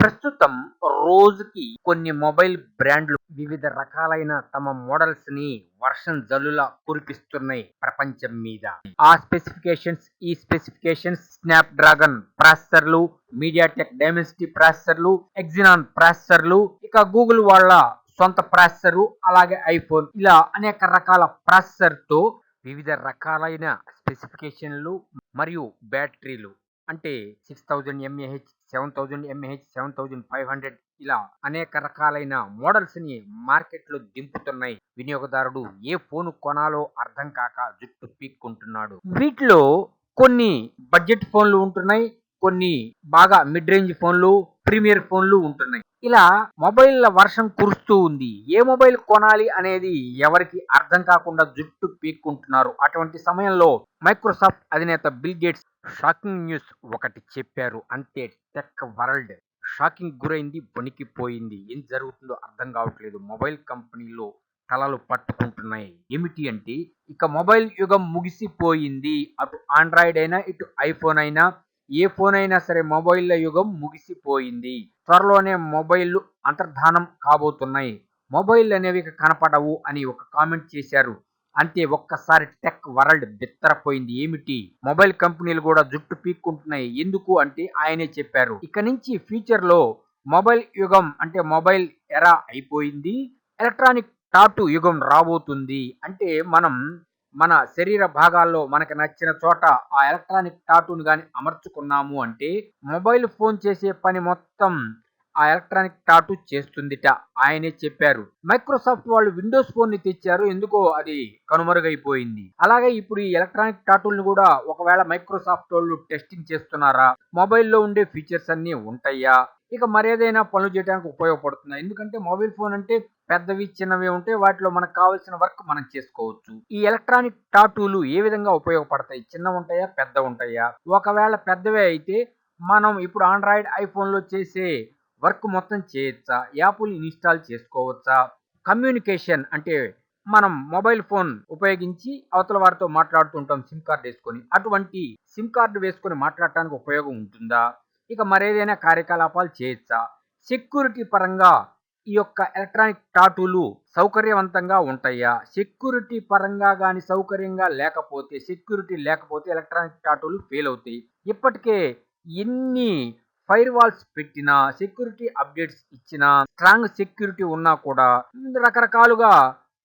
ప్రస్తుతం రోజుకి కొన్ని మొబైల్ బ్రాండ్లు వివిధ రకాలైన తమ మోడల్స్ ని వర్షం జల్లులా కురిపిస్తున్నాయి ప్రపంచం మీద. ఆ స్పెసిఫికేషన్స్ స్నాప్ డ్రాగన్ ప్రాసెసర్లు, మీడియాటెక్ డైమెన్సిటీ ప్రాసెసర్లు, ఎగ్జినాన్ ప్రాసెసర్లు, ఇక గూగుల్ వాళ్ళ సొంత ప్రాసెసర్, అలాగే ఐఫోన్, ఇలా అనేక రకాల ప్రాసెసర్ తో వివిధ రకాలైన స్పెసిఫికేషన్లు మరియు బ్యాటరీలు, అంటే 6000 mAh, 7000 mAh, 7500, ఇలా అనేక రకాలైన మోడల్స్ ని మార్కెట్ లో దింపుతున్నాయి. వినియోగదారుడు ఏ ఫోన్ కొనాలో అర్థం కాక జుట్టు పీక్కుంటున్నాడు. వీటిలో కొన్ని బడ్జెట్ ఫోన్లు ఉంటున్నాయి, కొన్ని బాగా మిడ్ రేంజ్ ఫోన్లు, ప్రీమియర్ ఫోన్లు ఉంటున్నాయి. ఇలా మొబైల్ వర్షం కురుస్తూ ఉంది. ఏ మొబైల్ కొనాలి అనేది ఎవరికి అర్థం కాకుండా జుట్టు పీక్కుంటున్నారు. అటువంటి సమయంలో మైక్రోసాఫ్ట్ అధినేత బిల్ గేట్స్ షాకింగ్ న్యూస్ ఒకటి చెప్పారు. అంతే, టెక్ వరల్డ్ షాకింగ్ గురైంది, వణికిపోయింది. ఏం జరుగుతుందో అర్థం కావట్లేదు. మొబైల్ కంపెనీలో తలలు పట్టుకుంటున్నాయి. ఏమిటి అంటే, ఇక మొబైల్ యుగం ముగిసిపోయింది. అటు ఆండ్రాయిడ్ అయినా, ఇటు ఐఫోన్ అయినా, ఏ ఫోన్ అయినా సరే మొబైల్ యుగం ముగిసిపోయింది. త్వరలోనే మొబైల్ అంతర్ధానం కాబోతున్నాయి. మొబైల్ అనేవి కనపడవు అని ఒక కామెంట్ చేశారు. అంతే, ఒక్కసారి టెక్ వరల్డ్ బిత్తరపోయింది. ఏమిటి, మొబైల్ కంపెనీలు కూడా జుట్టు పీక్కుంటున్నాయి. ఎందుకు అంటే ఆయనే చెప్పారు, ఇక నుంచి ఫ్యూచర్ లో మొబైల్ యుగం అంటే మొబైల్ ఎరా అయిపోయింది, ఎలక్ట్రానిక్ టాటూ యుగం రాబోతుంది. అంటే మనం మన శరీర భాగాల్లో మనకు నచ్చిన చోట ఆ ఎలక్ట్రానిక్ టాటూని కానీ అమర్చుకున్నాము అంటే మొబైల్ ఫోన్ చేసే పని మొత్తం ఆ ఎలక్ట్రానిక్ టాటూ చేస్తుందిట. ఆయనే చెప్పారు. మైక్రోసాఫ్ట్ వాళ్ళు విండోస్ ఫోన్ ని తెచ్చారు, ఎందుకో అది కనుమరుగైపోయింది. అలాగే ఇప్పుడు ఈ ఎలక్ట్రానిక్ టాటూల్ని కూడా ఒకవేళ మైక్రోసాఫ్ట్ వాళ్ళు టెస్టింగ్ చేస్తున్నారా, మొబైల్లో ఉండే ఫీచర్స్ అన్ని ఉంటాయా, ఇక మరేదైనా పనులు చేయడానికి ఉపయోగపడుతున్నాయి. ఎందుకంటే మొబైల్ ఫోన్ అంటే పెద్దవి చిన్నవి ఉంటే వాటిలో మనకు కావాల్సిన వర్క్ మనం చేసుకోవచ్చు. ఈ ఎలక్ట్రానిక్ టాటూలు ఏ విధంగా ఉపయోగపడతాయి, చిన్న ఉంటాయా పెద్ద ఉంటాయా? ఒకవేళ పెద్దవే అయితే మనం ఇప్పుడు ఆండ్రాయిడ్ ఐఫోన్ లో చేసే వర్క్ మొత్తం చేయొచ్చా, యాప్లు ఇన్స్టాల్ చేసుకోవచ్చా, కమ్యూనికేషన్ అంటే మనం మొబైల్ ఫోన్ ఉపయోగించి అవతల వారితో మాట్లాడుతుంటాం సిమ్ కార్డ్ వేసుకొని, అటువంటి సిమ్ కార్డు వేసుకొని మాట్లాడటానికి ఉపయోగం ఉంటుందా, ఇక మరేదైనా కార్యకలాపాలు చేయొచ్చా, సెక్యూరిటీ పరంగా ఈ యొక్క ఎలక్ట్రానిక్ టాటూలు సౌకర్యవంతంగా ఉంటాయా, సెక్యూరిటీ పరంగా కానీ సౌకర్యంగా లేకపోతే, సెక్యూరిటీ లేకపోతే ఎలక్ట్రానిక్ టాటూలు ఫెయిల్ అవుతాయి. ఇప్పటికే ఎన్ని ఫైర్ వాల్స్ పెట్టినా, సెక్యూరిటీ అప్డేట్స్ ఇచ్చినా, స్ట్రాంగ్ సెక్యూరిటీ ఉన్నా కూడా రకరకాలుగా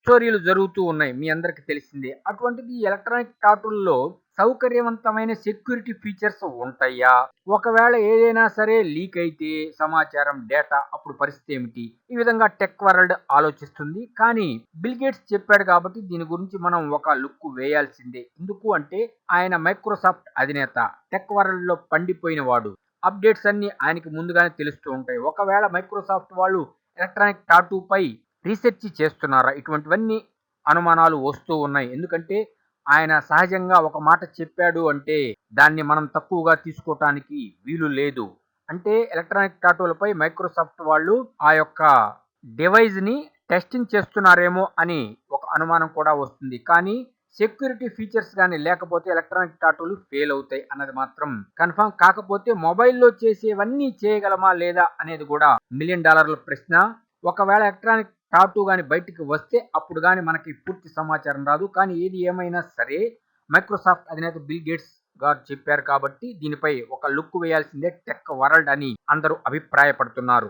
చోరీలు జరుగుతూ ఉన్నాయి, మీ అందరికి తెలిసిందే. అటువంటిది ఎలక్ట్రానిక్ టాటూల్లో సౌకర్యవంతమైన సెక్యూరిటీ ఫీచర్స్ ఉంటాయా, ఒకవేళ ఏదైనా సరే లీక్ అయితే సమాచారం, డేటా, అప్పుడు పరిస్థితి ఏమిటి? ఈ విధంగా టెక్ వరల్డ్ ఆలోచిస్తుంది. కానీ బిల్ గేట్స్ చెప్పాడు కాబట్టి దీని గురించి మనం ఒక లుక్ వేయాల్సిందే. ఎందుకు అంటే ఆయన మైక్రోసాఫ్ట్ అధినేత, టెక్ వరల్డ్ లో పండిపోయిన వాడు. అప్డేట్స్ అన్ని ఆయనకి ముందుగానే తెలుస్తూ ఉంటాయి. ఒకవేళ మైక్రోసాఫ్ట్ వాళ్ళు ఎలక్ట్రానిక్ టాటూ పై రీసెర్చ్ చేస్తున్నారా, ఇటువంటివన్నీ అనుమానాలు వస్తూ ఉన్నాయి. ఎందుకంటే ఆయన సహజంగా ఒక మాట చెప్పాడు అంటే దాన్ని మనం తక్కువగా తీసుకోవటానికి వీలు లేదు. అంటే ఎలక్ట్రానిక్ టాటూలపై మైక్రోసాఫ్ట్ వాళ్ళు ఆ యొక్క డివైస్ ని టెస్టింగ్ చేస్తున్నారేమో అని ఒక అనుమానం కూడా వస్తుంది. కానీ సెక్యూరిటీ ఫీచర్స్ కానీ లేకపోతే ఎలక్ట్రానిక్ టాటూలు ఫెయిల్ అవుతాయి అన్నది మాత్రం కన్ఫర్మ్. కాకపోతే మొబైల్లో చేసేవన్నీ చేయగలమా లేదా అనేది కూడా $1 మిలియన్ ప్రశ్న. ఒకవేళ ఎలక్ట్రానిక్ టాటూ కానీ బయటికి వస్తే అప్పుడు కానీ మనకి పూర్తి సమాచారం రాదు. కానీ ఏది ఏమైనా సరే మైక్రోసాఫ్ట్ అధినేత బిల్ గేట్స్ గారు చెప్పారు కాబట్టి దీనిపై ఒక లుక్ వేయాల్సిందే టెక్ వరల్డ్ అని అందరూ అభిప్రాయపడుతున్నారు.